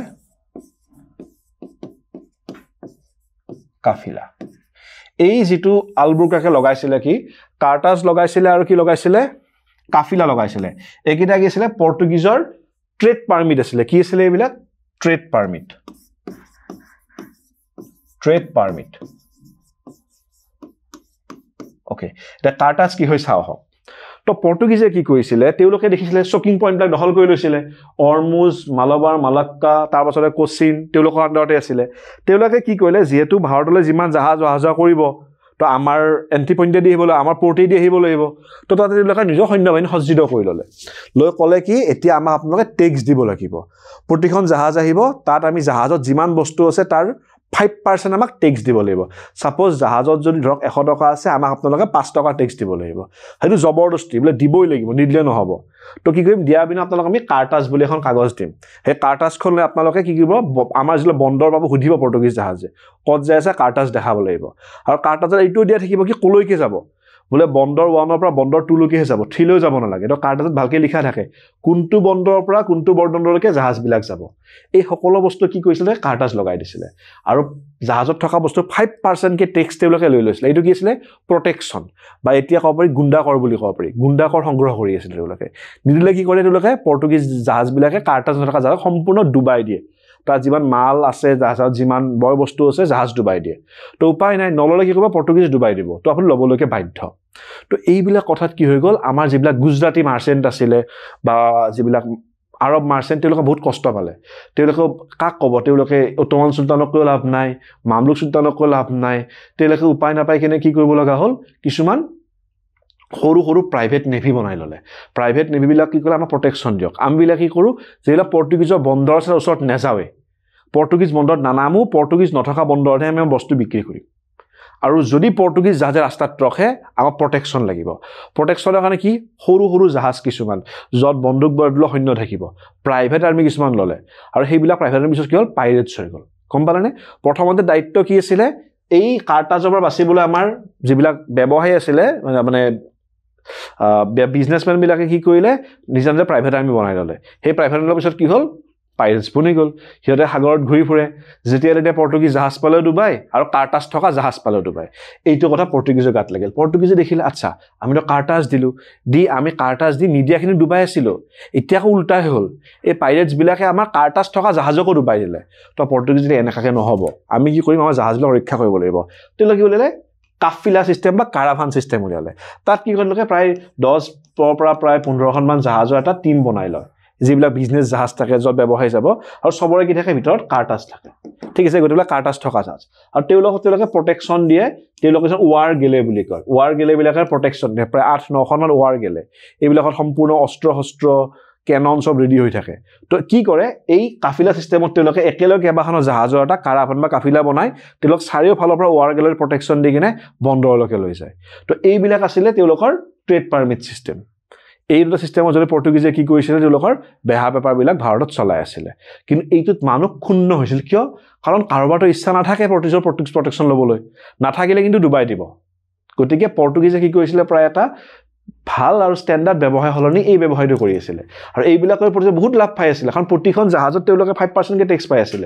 কাফিলা এই যেটো আলবুকাকে লগাইছিলে কি কাৰ্টাজ লগাইছিলে আৰু কি লগাইছিলে কাফিলা লগাইছিলে এইকিটা কি আছিল পৰ্তুগীজৰ ট্ৰেড পাৰমিট আছিল কি আছিল এইবিলাক ট্ৰেড পাৰমিট ওকে এটা কাৰ্টাজ কি হৈ চাও হক তো পৰ্তুগীজে কি কৰিছিলে তেওঁলোকে দেখিছিলে শকিং পইণ্টবিলাক দখল কৰি লৈছিলে অৰমুজ মালাবাৰ মালাক্কা তাৰ পাছতে কোচিন তেওঁলোকৰ আণ্ডাৰতে আছিল তেওঁলোকে কি কৰিলে যেহেতু ভাৰতলৈ যিমান জাহাজ অহা কৰিব তো আমাৰ এন্ট্ৰি পইণ্টে দি আহিবলৈ আমাৰ পোৰ্টে দি আহিব লাগিব তো তাতে তেওঁলোকে নিজৰ সৈন্যবাহিনী সজ্জিত কৰি ল'লে লৈ ক'লে কি এতিয়া আমাক আপোনালোকে টেক্স দিব লাগিব প্ৰতিখন জাহাজ আহিব তাত আমি জাহাজত যিমান বস্তু আছে তাৰ 5% আমাক টেক্স দিব লাগিব সাপোজ জাহাজত যদি ধৰক 100 টকা আছে আমাক আপোনালোকে 5 টকা টেক্স দিব লাগিব হেতু জবৰদস্তি বলে দিবই লাগিব নিদিলে নহব তো কি কৰিম দিয়া বিনা আপোনালোক আমি কাৰ্টাজ বুলি এখন কাগজ দিম হে কাৰ্টাজখন লৈ আপোনালোকে কি কৰিব আমাৰ যিলে বন্দৰ পাব সুধিব পৰ্তুগীজ জাহাজে কত যায় আছে কাৰ্টাজ দেখাব লাগিব আৰু কাৰ্টাজত এইটো দিয়া থাকিব কি কলৈকে যাব বলে বন্দৰ 1 ৰ পৰা বন্দৰ 2 লৈকে যাব 3 লৈ যাব নালাগে তো কাৰ্টাজত ভালকে লিখা থাকে কোনটো বন্দৰৰ পৰা কোনটো বন্দৰলৈকে জাহাজ বিলাক যাব এই সকলো বস্তু কি কৰিছিল কাৰ্টাজ লগাই দিছিল আৰু জাহাজত থকা বস্তু 5% কে টেক্স তেওঁলোকে লৈ লৈছিল এইটো কি আছিল প্ৰটেকচন বা এতিয়া ক'ব পাৰি গুণ্ডাকৰ বুলি ক'ব পাৰি গুণ্ডাকৰ সংগ্ৰহ কৰি আছিল তেওঁলোকে নিদিলে কি কৰে তেওঁলোকে পৰ্তুগীজ জাহাজ বিলাকে কাৰ্টাজ নথকা জাহাজ সম্পূৰ্ণ ডুবাই দিয়ে তা যিমান মাল আছে জাহাজত যিমান বয় বস্তু আছে জাহাজ ডুবাই দিয়ে তো উপায় নাই নললে কি কৰিব পৰ্তুগীজ ডুবাই দিব তো আপুনি লবলৈকে বাধ্য তো এইবিলাক কথাত কি হৈ গল আমাৰ যিবিলাক গুজৰাটী মাৰ্চেন্ট আছিল বা যিবিলাক আৰব মাৰ্চেন্ট তেওঁলোকে বহুত কষ্ট পালে তেওঁলোকে কাক ক'ব তেওঁলোকে ওটমান সুলতানক লাভ নাই মামলুক সুলতানক লাভ নাই তেওঁলোকে উপায় নাপায় কেনে কি কৰিব লগা হল কিছুমান সৰু সৰু প্ৰাইভেট নেভি বনাই ললে প্ৰাইভেট নেভি বিলাক কি কলে আমাৰ প্ৰটেকচন দিয়ক আমবিলাক কি কৰো যেলা পৰ্তুগীজৰ বন্দৰ আছে ওচৰত নেজাৱে পৰ্তুগীজ বন্দৰত নানামু পৰ্তুগীজ নথকা বন্দৰতহে আমি বস্তু বিক্ৰী কৰিম আৰু যদি পৰ্তুগীজ জাহাজে ৰাস্তাত ৰখে আমাৰ প্ৰটেকচন লাগিব প্ৰটেকচনৰ কাৰণে কি সৰু সৰু জাহাজ কিছুমান যত বন্দুক বৰদল সৈন্য থাকিব প্ৰাইভেট আৰ্মি কিছুমান ললে আৰু সেইবিলাক প্ৰাইভেট আৰ্মি কি হ'ল পাইৰেটছ হৈ গল কম পালানে প্ৰথমতে দায়িত্ব কি আছিল এই কাৰ্টাজৰ পৰা বাচিবলৈ আমাৰ যিবিলাক ব্যৱসায়ী আছিল মানে বিজনেসম্যান বিলাকে কি কৰিলে নিজা নিজা প্ৰাইভেট আৰ্মি বনাই ললে সেই প্ৰাইভেট আৰ্মিৰ পিছত কি হ'ল পাইৰেটছ বনি গল সিহঁতে সাগৰত ঘূৰি ফুৰে যেতিয়া তেতিয়া পৰ্তুগীজ জাহাজ পালে ডুবাই আৰু কাৰ্টাজ থকা জাহাজ পালে ডুবাই এইটো কথা পৰ্তুগীজৰ গাত লাগিল পৰ্তুগীজে দেখিলে আচ্ছা আমি তো কাৰ্টাজ দিলো আমি কাৰ্টাজ দি নিদিয়াখিনি ডুবাই আছিলো এতিয়া উল্টা হ'ল এই পাইৰেটছ বিলাকে আমাৰ কাৰ্টাজ থকা জাহাজকো ডুবাই দিলে তো পৰ্তুগীজে এনেকাকে নহব আমি কি কৰিম আমাৰ জাহাজবিলাক ৰক্ষা কৰিব লাগিব তেওঁলোকে কি কৰিলে কাফিলা সিস্টেম বা কাৰাভান সিস্টেম উলিয়ালে তাত কি কৰিলে প্ৰায় 10 পৰা প্ৰায় 15খন মান জাহাজৰ এটা টিম বনাই লয় যিবিলাক বিজনেস জাহাজ থাকে যত ব্যৱসায় যাব আৰু সবৰে কি থাকে ভিতৰত কাৰ্টাজ থাকে ঠিক আছে গতিকে কাৰ্টাজ থকা জাহাজ আৰু তেওঁলোকে প্ৰটেকচন দিয়ে তেওঁলোকে ওয়াৰ গেলে বুলি কয় ওয়াৰ গেলে বিলাকৰ প্ৰটেকচন দিয়ে প্ৰায় 8-9খন মান ওয়াৰ গেলে এইবিলাকত সম্পূৰ্ণ অস্ত্ৰ কেনন সব ৰেডি হৈ থাকে তো কি কৰে এই কাফিলা সিস্টেমত তেওঁলোকে একেলগে কেবাখনৰ জাহাজৰ এটা কাৰাভান বা কাফিলা বনাই তেওঁলোক চাৰিও ফালৰ পৰা ওয়াৰ গেলৰ প্ৰটেকচন দি কিনে বন্দৰলৈকে লৈ যায় তো এইবিলাক আছিল তেওঁলোকৰ ট্ৰেড পাৰমিট সিস্টেম এই দুটা সিস্টেমত যদি পৰ্তুগীজে কি কৰিছিল তেওঁলোকৰ বেহা পেপাৰ বিলাক ভাৰতত চলাই আছিল কিন্তু এইটোত মানুহ ক্ষুণ্ণ হৈছিল কিয় কাৰণ কাৰোবাৰটো ইচ্ছা নাথাকে পৰ্তুগীজৰ প্ৰটেকচন লবলৈ নাথাকিলে কিন্তু ডুবাই দিব গতিকে পৰ্তুগীজে কি কৰিছিল প্ৰায় এটা ভাল আৰু ষ্টেণ্ডাৰ্ড ব্যৱসায় হলনি এই ব্যৱসায়টো কৰি আছিল আৰু এইবিলাকৰ প্ৰতি বহুত লাভ পাই আছিল কাৰণ প্ৰতিখন জাহাজত তেওঁলোকে 5% কে টেক্স পাই আছিল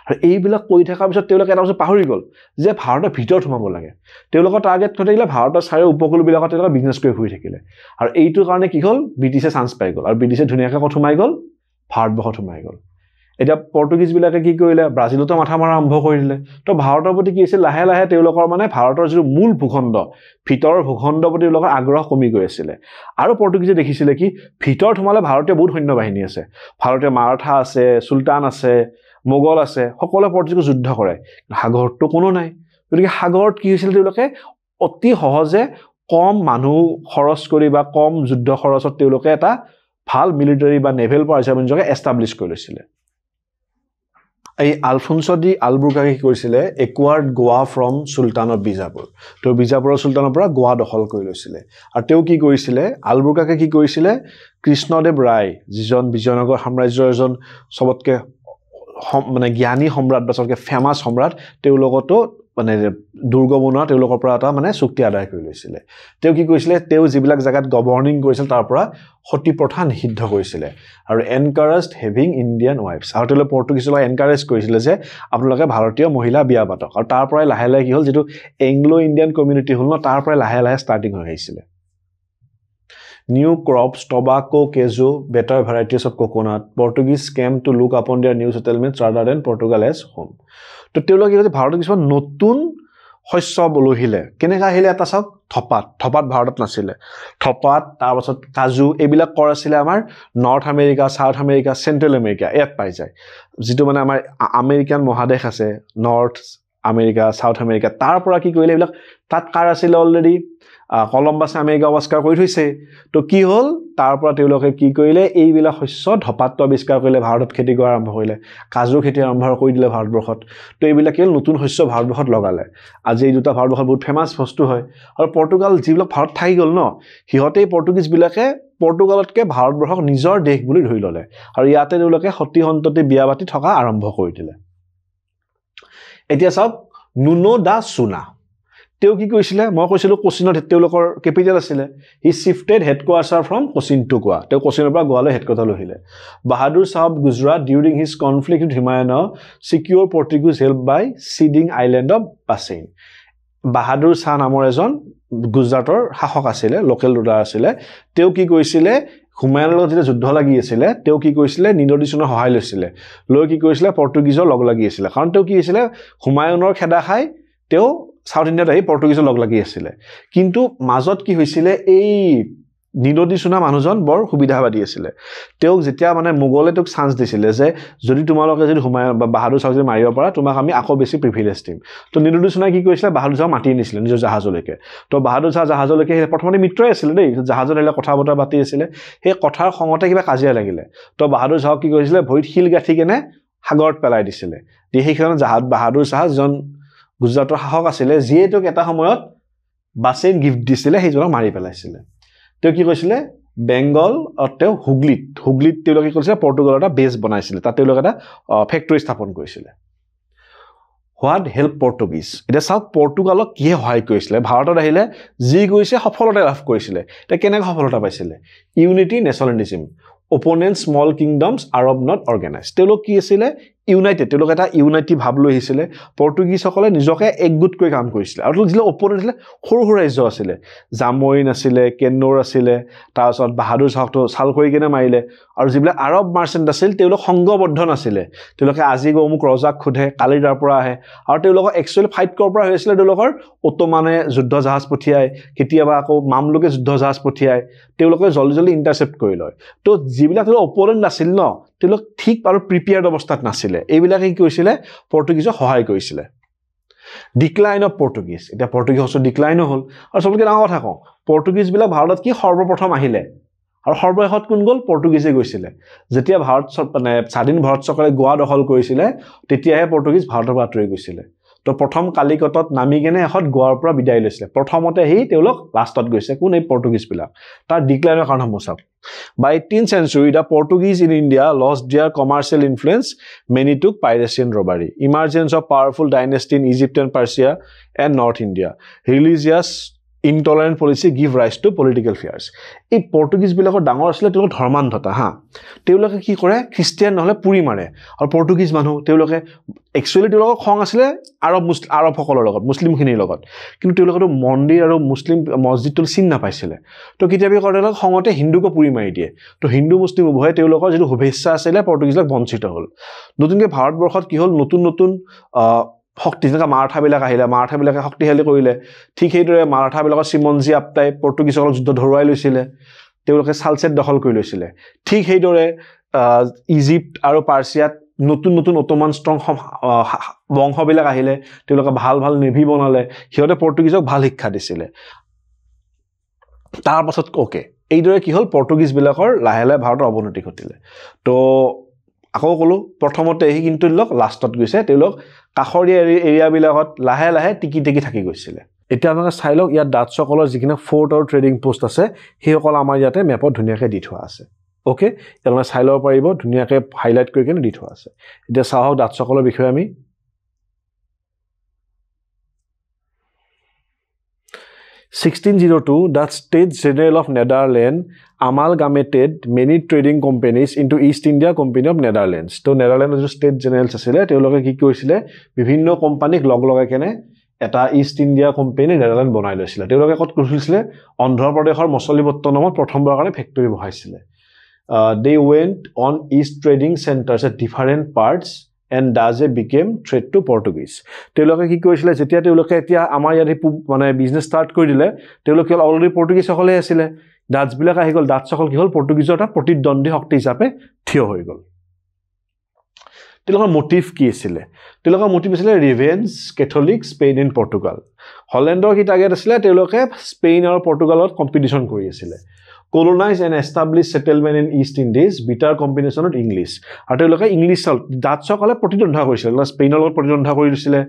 আৰু এইবিলাক কৰি থকাৰ পিছত তেওঁলোকে এটা বস্তু পাহৰি গল যে ভাৰতৰ ভিতৰত সোমাব লাগে তেওঁলোকৰ টাৰ্গেট থাকিলে ভাৰতৰ চাৰি উপকূল বিলাকত তেওঁলোকে বিজনেছ কৰি ঘূৰি থাকিলে আৰু এইটো কাৰণে কি হ'ল ব্ৰিটিছে চান্স পাই গল আৰু ব্ৰিটিছে ধুনীয়াকৈ কত সোমাই গল ভাৰতবৰ্ষত সোমাই গল এটা পৰ্তুগীজ বিলাকে কি কৰিলে ব্ৰাজিলতো মাথা মাৰা আৰম্ভ কৰি দিলে তো ভাৰতৰ প্ৰতি কি আছিল লাহে লাহে তেওঁলোকৰ মানে ভাৰতৰ যিটো মূল ভূখণ্ড ভিতৰৰ ভূখণ্ডৰ প্ৰতি তেওঁলোকৰ আগ্ৰহ কমি গৈ আছিল আৰু পৰ্তুগীজে দেখিছিলে কি ভিতৰত সোমালে ভাৰতীয় বহুত সৈন্য বাহিনী আছে ভাৰতীয় মাৰাঠা আছে সুলতান আছে মোগল আছে সকলো পৰ্তুগীজ যুদ্ধ কৰে সাগৰটো কোনো নাই গতিকে সাগৰত কি হৈছিল তেওঁলোকে অতি সহজে কম মানুহ খৰচ কৰি বা কম যুদ্ধ খৰচত তেওঁলোকে এটা ভাল মিলিটাৰী বা নেভেল পাৰ্চামেন্টকে এষ্টাব্লিছ কৰি লৈছিল এই আলফোনসো ডি আলবুকাৰ্কে কি কৰিছিলে একোৱাৰ্ড গোৱা ফ্ৰম সুলতান অফ বিজাপুৰ তো বিজাপুৰৰ সুলতানৰ পৰা গোৱা দখল কৰি লৈছিলে আৰু তেওঁ কি কৰিছিলে আলবুকাৰ্কে কি কৰিছিলে কৃষ্ণদেৱ ৰায় যিজন বিজয়নগৰ সাম্ৰাজ্যৰ এজন সবতকে মানে জ্ঞানী সম্ৰাট বা সবতকে ফেমাস সম্ৰাট তেওঁ লগতো মানে দুৰ্গ বনোৱা তেওঁলোকৰ পৰা এটা মানে চুক্তি আদায় কৰি লৈছিলে তেওঁ কি কৰিছিলে তেওঁ যিবিলাক জাগাত গভৰ্নিং কৰিছিল তাৰ পৰা সতী প্ৰথা নিষিদ্ধ কৰিছিলে আৰু এনকাৰেজড হেভিং ইণ্ডিয়ান ওয়াইফছ আৰু তেওঁলোকে পৰ্তুগীজক এনকাৰেজ কৰিছিলে যে আপোনালোকে ভাৰতীয় মহিলা বিয়া পাতক আৰু তাৰ পৰাই লাহে লাহে কি হ'ল যেটো এংলো ইণ্ডিয়ান কমিউনিটি হ'ল ন তাৰ পৰাই লাহে লাহে ষ্টাৰ্টিং হৈ আহিছিলে New crops, tobacco, cashew, better varieties of coconut. Portuguese came to look upon their new settlements rather than Portugal as home. তো তেওঁলোকে কি ভাৰতত কিছুমান নতুন শস্য বলহিলে কেনেকা আহিলে এটা চাওক থপাত ভাৰতত নাছিলে থপাত তাৰ পাছত কাজু এইবিলাক কৰ আছিলে আমাৰ north America south America central America ইয়াত পাই যায় যেটো মানে আমাৰ আমেৰিকান মহাদেশ আছে নৰ্থ আমেৰিকা সাউথ আমেৰিকা তাৰ পৰা কি কৰিলে এইবিলাক তাত কাৰ আছিল অলৰেডি কলম্বাছে আমেৰিকা আৱিষ্কাৰ কৰি থৈছে তো কি হ'ল তাৰ পৰা তেওঁলোকে কি কৰিলে এইবিলাক শস্য ধপাতটো আৱিষ্কাৰ কৰিলে ভাৰতত খেতি কৰা আৰম্ভ কৰিলে কাজু খেতি আৰম্ভ কৰি দিলে ভাৰতবৰ্ষত তো এইবিলাকে নতুন শস্য ভাৰতবৰ্ষত লগালে আজি এই দুটা ভাৰতবৰ্ষত বহুত ফেমাস বস্তু হয় আৰু পৰ্তুগাল যিবিলাক ভাৰত থাকি গ'ল ন সিহঁতে পৰ্তুগীজ বিলাকে পৰ্তুগালতকে ভাৰতবৰ্ষক নিজৰ দেশ বুলি ধৰি ল'লে আৰু ইয়াতে তেওঁলোকে সতী সন্ততি বিয়া পাতি থকা আৰম্ভ কৰি দিলে এতিয়া চাওক নুনো দা সুনা তেওঁ কি কৈছিলে মই কৈছিলো কোচিনত তেওঁলোকৰ কেপিটেল আছিলে he shifted headquarter from Cochin to Goa তেওঁ কোচিনৰ পৰা গোৱালৈ হেডকোৱাৰ্টাৰ লৈছিলে Bahadur Sahab Gujarat during his conflict with Humayun secure Portuguese help by ceding island of Bassein Bahadur Shah নামৰ এজন গুজৰাটৰ শাসক আছিলে লোকেল ৰুলাৰ আছিলে তেওঁ কি কৈছিলে হুমায়ুনৰ লগত যেতিয়া যুদ্ধ লাগি আছিলে তেওঁ কি কৈছিলে নিৰদিচনৰ সহায় লৈছিলে লৈ কি কৈছিলে পৰ্তুগীজৰ লগ লাগি আছিলে কাৰণ তেওঁ কি হৈছিলে হুমায়ুনৰ খেদা খাই তেওঁ সাউথ ইণ্ডিয়াত আহি পৰ্তুগীজৰ লগ লাগি আছিলে কিন্তু মাজত কি হৈছিলে এই নিৰদিচনা মানুহজন বৰ সুবিধাবাদী আছিলে তেওঁক যেতিয়া মানে মোগলে তেওঁক চান্স দিছিলে যে যদি তোমালোকে যদি হুমায়ুন বা বাহাদুৰ শাহক মাৰিব পাৰা তোমাক আমি আকৌ বেছি প্ৰিভিলেজ দিম তো নিৰদিচনাই কি কৰিছিলে বাহাদুৰ শাহক মাতি নিছিলে নিজৰ জাহাজলৈকে তো বাহাদুৰ শাহ জাহাজলৈকে প্ৰথমতে মিত্ৰই আছিলে দেই জাহাজত আহিলে কথা বতৰা পাতি আছিলে সেই কথাৰ খঙতে কিবা কাজিয়া লাগিলে তো বাহাদুৰ শাহক কি কৰিছিলে ভৰিত শিল গাঠি কেনে সাগৰত পেলাই দিছিলে দি সেইখন বাহাদুৰ শাহ জন গুজৰাটৰ শাসক আছিলে যিয়ে তেওঁক এটা সময়ত বাছেইন গিফ্ট দিছিলে সেইজনক মাৰি পেলাইছিলে তেওঁ কি কৈছিলে বেংগল তেওঁ হুগলিত তেওঁলোকে কৈছিলে পৰ্তুগালৰ এটা বেছ বনাইছিলে তাত তেওঁলোকে এটা ফেক্টৰী স্থাপন কৰিছিলে হোৱাট হেল্প পৰ্তুগীজ এতিয়া চাওক পৰ্তুগালক কিহে সহায় কৰিছিলে ভাৰতত আহিলে যি কৰিছে সফলতা লাভ কৰিছিলে এতিয়া কেনেকৈ সফলতা পাইছিলে unity nationalism opponent small kingdoms Arab not organise তেওঁলোক কি আছিলে ইউনাইটেড তেওঁলোক এটা ইউনাইটি ভাৱ লৈ আহিছিলে পৰ্তুগীজসকলে নিজকে একগোটকৈ কাম কৰিছিলে আৰু যিবিলাক অপোনেণ্ট আছিলে সৰু সৰু ৰাজ্য আছিলে জামৈন আছিলে কেন্নৌৰ আছিলে তাৰপিছত বাহাদুৰ শাহকটো চাল কৰি কেনে মাৰিলে আৰু যিবিলাক আৰব মাৰ্চেণ্ট আছিল তেওঁলোক সংঘবদ্ধ নাছিলে তেওঁলোকে আজি গৈ অমুক ৰজাক সোধে কালি তাৰ পৰা আহে আৰু তেওঁলোকক একচুৱেলি ফাইট কৰাৰ পৰা হৈছিলে তেওঁলোকৰ অটোমানে যুদ্ধ জাহাজ পঠিয়ায় কেতিয়াবা আকৌ মামলুকে যুদ্ধ জাহাজ পঠিয়ায় তেওঁলোকে জলদি ইণ্টাৰচেপ্ট কৰি লয় তো যিবিলাক তেওঁলোক অপোনেণ্ট আছিল ন তেওঁলোক ঠিক আৰু প্ৰিপেয়াৰ্ড অৱস্থাত নাছিলে এইবিলাকে কি কৰিছিলে পৰ্তুগীজক সহায় কৰিছিলে ডিক্লাইন অফ পৰ্তুগীজ এতিয়া পৰ্তুগীজ ডিক্লাইনো হ'ল আৰু চবতকৈ ডাঙৰ কথা কওঁ পৰ্তুগীজবিলাক ভাৰতত কি সৰ্বপ্ৰথম আহিলে আৰু সৰ্বশেষত কোন গ'ল পৰ্তুগীজে গৈছিলে যেতিয়া ভাৰত মানে স্বাধীন ভাৰত চৰকাৰে গোৱা দখল কৰিছিলে তেতিয়াহে পৰ্তুগীজ ভাৰতৰ পৰা আঁতৰি গৈছিলে তো প্ৰথম কালিকটত নামি কেনে এখন গোৱাৰ পৰা বিদায় লৈছিলে প্ৰথমতে তেওঁলোক লাষ্টত গৈছে কোন এই পৰ্তুগীজবিলাক তাৰ ডিক্লাইনৰ কাৰণসমূহ চাওক By 18th century, the Portuguese in India lost their commercial influence. Many took piracy and robbery. Emergence of powerful dynasty in Egypt and Persia and North India. Religious intolerant policy give rise to political fears. এই পৰ্তুগীজবিলাকৰ ডাঙৰ আছিলে তেওঁলোক ধৰ্মান্ধতা তেওঁলোকে কি কৰে Christian নহ'লে পুৰি মাৰে আৰু পৰ্তুগীজ মানুহ তেওঁলোকে একচুৱেলি তেওঁলোকৰ খং আছিলে আৰবসকলৰ লগত মুছলিমখিনিৰ লগত কিন্তু তেওঁলোকেতো মন্দিৰ আৰু মুছলিম মছজিদটো চিনি নাপাইছিলে তো কেতিয়াবা তেওঁলোকে খঙতে হিন্দুকো পুৰি মাৰি দিয়ে তো হিন্দু মুছলিম উভয়ে তেওঁলোকৰ যিটো শুভেচ্ছা আছিলে পৰ্তুগীজবিলাক বঞ্চিত হ'ল নতুনকৈ ভাৰতবৰ্ষত কি হ'ল নতুন শক্তি যেনেকৈ মাৰাঠাবিলাক আহিলে মাৰাঠাবিলাকে শক্তিশালী কৰিলে ঠিক সেইদৰে মাৰাঠাবিলাকৰ চিমনজি আপটাই পৰ্তুগীজসকলক যুদ্ধ ধৰুৱাই লৈছিলে তেওঁলোকে চালচেট দখল কৰি লৈছিলে ঠিক সেইদৰে ইজিপ্ত আৰু পাৰ্চিয়াত নতুন অটোমান ষ্ট্ৰং বংশবিলাক আহিলে তেওঁলোকে ভাল নেভি বনালে সিহঁতে পৰ্তুগীজক ভাল শিক্ষা দিছিলে তাৰ পাছত এইদৰে কি হ'ল পৰ্তুগীজবিলাকৰ লাহে লাহে ভাৰতৰ অৱনতি ঘটিলে তো আকৌ ক'লো প্ৰথমতে কিন্তু লাষ্টত গৈছে তেওঁলোক কাষৰীয়া এৰিয়াবিলাকত লাহে লাহে টিকি থাকি গৈছিলে এতিয়া আপোনালোকে চাই লওক ইয়াত ডাটছসকলৰ যিখিনি ফ'ৰ্ট আৰু ট্ৰেডিং পোষ্ট আছে সেইসকল আমাৰ ইয়াতে মেপত ধুনীয়াকৈ দি থোৱা আছে তেওঁলোকে চাই ল'ব পাৰিব ধুনীয়াকৈ হাইলাইট কৰি কেনে দি থোৱা আছে এতিয়া চাওক ডাটছসকলৰ বিষয়ে আমি 1602, the States General of Netherlands amalgamated many trading companies into East India Company of Netherlands. So Netherlands jo state generals asile teoloke ki koisile bibhinno company log logai kene eta East India Company Netherlands bonai loisile. Teoloke kot koisile Andhra Pradeshor Mosolipatto namot prothom bar kane factory bohaisile. They went on East trading centers at different parts and thus became threat to Portuguese. Teoloke ki koisile jetia teoloke etia amar yari mane business start kori dile teoloke already Portuguese hole asile Dutch bilak ahi gol Dutch hol ki hol Portuguese ota protidondhi shokti hisabe thiyo hoi gol. Teoloker motive ki asile teoloker motive asile revenge Catholic Spain and Portugal. Hollandor ki target asile teoloke Spain or Portugal or competition kori asile. Colonize and establish settlement in East Indies, bitter combination of English. Ate loke English sal Dutch kale protidondha koisile, Spain lot protidondha korisile,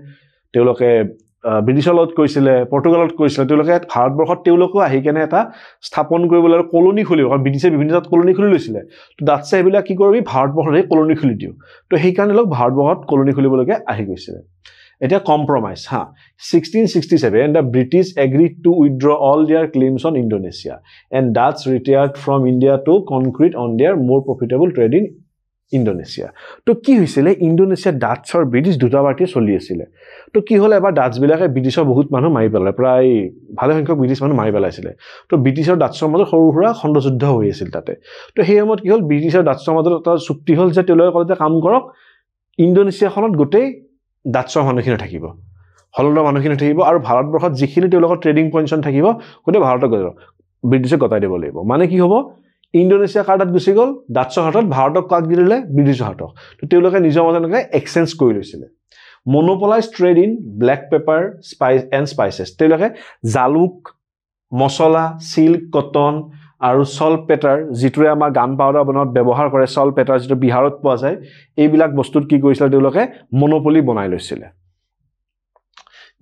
teoloke British lot koisile, Portugal lot koisile, teoloke Bharatborkhot teoloko ahi kene eta sthapon koribole colony khuli, or British bibhinno jat colony khuli loisile. To Dutch ebila ki koribi Bharatborkhore colony khuli diu. To hei kane lok Bharatborkhot colony khuliboloke ahi koisile. It a compromise. 1667, the British agreed to withdraw all their claims on Indonesia, and Dutch retired from India to concentrate on their more profitable trade in Indonesia. To ki hoisile Indonesia Dutch or British duta party choli asile. To ki hole eba Dutch bilake Britishor bahut manu mari pelale, prai bhalo সংখ্যক British manu mari pelaisile. To British or Dutch or major horu hura khondo juddha hoi asil tate. To hei amot ki hol British or Dutch or major ta chukti hol je teloke kole kaam korok Indonesia khonot gotei Dutchor manukhine thakibo. Hollandor manukhine thakibo aru Bharatborkhot jikhini teolokor trading position thakibo gote Bharatok goro. British gotai debo lebo. Mane ki hobo Indonesia kardat gusi gol Dutchor hatot Bharatok kak dilile British hatok. To teoloke nijor majanake exchange kori loisile. Monopolized trade in black pepper, spice and spices. Teoloke jaluk, mosola, silk, cotton আৰু saltpeter জিটুৰে আমাৰ গান powder বনাত ব্যৱহাৰ কৰে saltpeter যেটো বিহাৰত পোৱা যায় এইবিলাক বস্তুত কি কৰিছিল তেওঁলোকে মনোপলি বনাই লৈছিল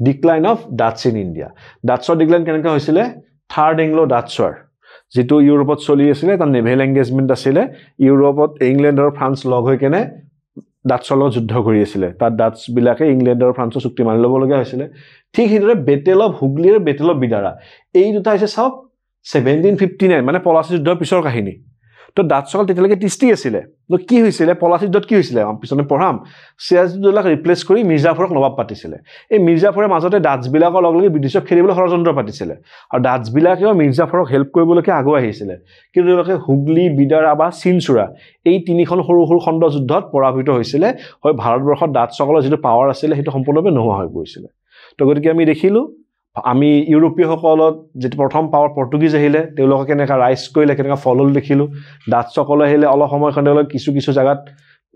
decline of Dutch in India ডাচৰ ডিক্লাইন কেনেকৈ হৈছিল থাৰ্ড এংলো ডাচৰ যেটো ইউৰোপত চলি আছিল এটা নেভেল এংগেজমেন্ট আছিল ইউৰোপত ইংল্যান্ড আৰু ফ্ৰান্স লগ হৈ কেনে ডাচৰ লগত যুদ্ধ কৰি আছিল তাত ডাচ বিলাকে ইংল্যান্ড আৰু ফ্ৰান্সৰ চুক্তি মানি ল'ব লগা হৈছিল ঠিক হিদৰে বেটেল অফ হুগলি আৰু বেটেল অফ বিদাৰা এই দুটা হৈছে সব 1759 মানে পলাচী যুদ্ধৰ পিছৰ কাহিনী তো ডাচসকল তেতিয়ালৈকে তিষ্টি আছিলে তো কি হৈছিলে পলাচী যুদ্ধত কি হৈছিলে আমি পিছনে পঢ়াম সিৰাজউদ্দৌলাক ৰিপ্লেস কৰি মিৰ্জাফৰক নবাব পাতিছিলে এই মিৰ্জাফৰৰ মাজতে ডাচ বিলাকৰ লগলগি ব্ৰিটিছক খেলিবলৈ ষড়যন্ত্ৰ পাতিছিলে আৰু ডাচ বিলাকেও মিৰ্জাফৰক হেল্প কৰিবলৈকে আগুৱাই আহিছিলে কিন্তু তেওঁলোকে হুগলি বিদাৰা বা চিনচুৰা এই তিনিখন সৰু সৰু খণ্ড যুদ্ধত পৰাভূত হৈছিলে হয় ভাৰতবৰ্ষত ডাচসকলৰ যিটো পাৱাৰ আছিল সেইটো সম্পূৰ্ণভাৱে নোহোৱা হৈ গৈছিলে তো গতিকে আমি দেখিলো আমি ইউৰোপীয় সকলত যেটো প্ৰথম পাৱাৰ পৰ্তুগীজ আহিলে তেওঁলোকে কেনেকা ৰাইজ কৰিলে কেনেকা ফলল দেখিলো ডাচ সকল আহিলে অলপ সময় খন্ডলৈ কিছু কিছু জাগাত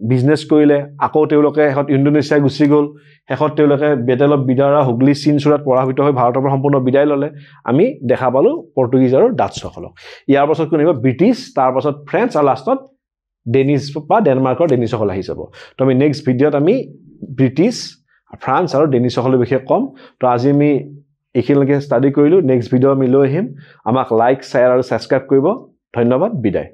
বিজনেস কৰিলে আকৌ তেওঁলোকে হেত ইন্দোনেছিয়া গুচি গল হেত তেওঁলোকে বেটেল অফ বিদাৰা হুগলি চিনচুৰাত পৰাভূত হৈ ভাৰতৰ পৰা সম্পূৰ্ণ বিদায় ললে আমি দেখা পালো পৰ্তুগীজ আৰু ডাচ সকলক ইয়াৰ পাছত কোন আহিব ব্ৰিটিছ তাৰ পাছত ফ্ৰেঞ্চ আৰু লাষ্টত ডেনিছ বা ডেনমাৰ্কৰ ডেনিছ সকল আহি যাব তো আমি নেক্সট ভিডিঅত আমি ব্ৰিটিছ ফ্ৰান্স আৰু ডেনিছ সকলৰ বিষয়ে কম তো আজি আমি এইখিনিলৈকে ষ্টাডি কৰিলো নেক্সট ভিডিঅ আমি লৈ আহিম আমাক লাইক শ্বেয়াৰ আৰু সাবস্ক্ৰাইব কৰিব ধন্যবাদ বিদায়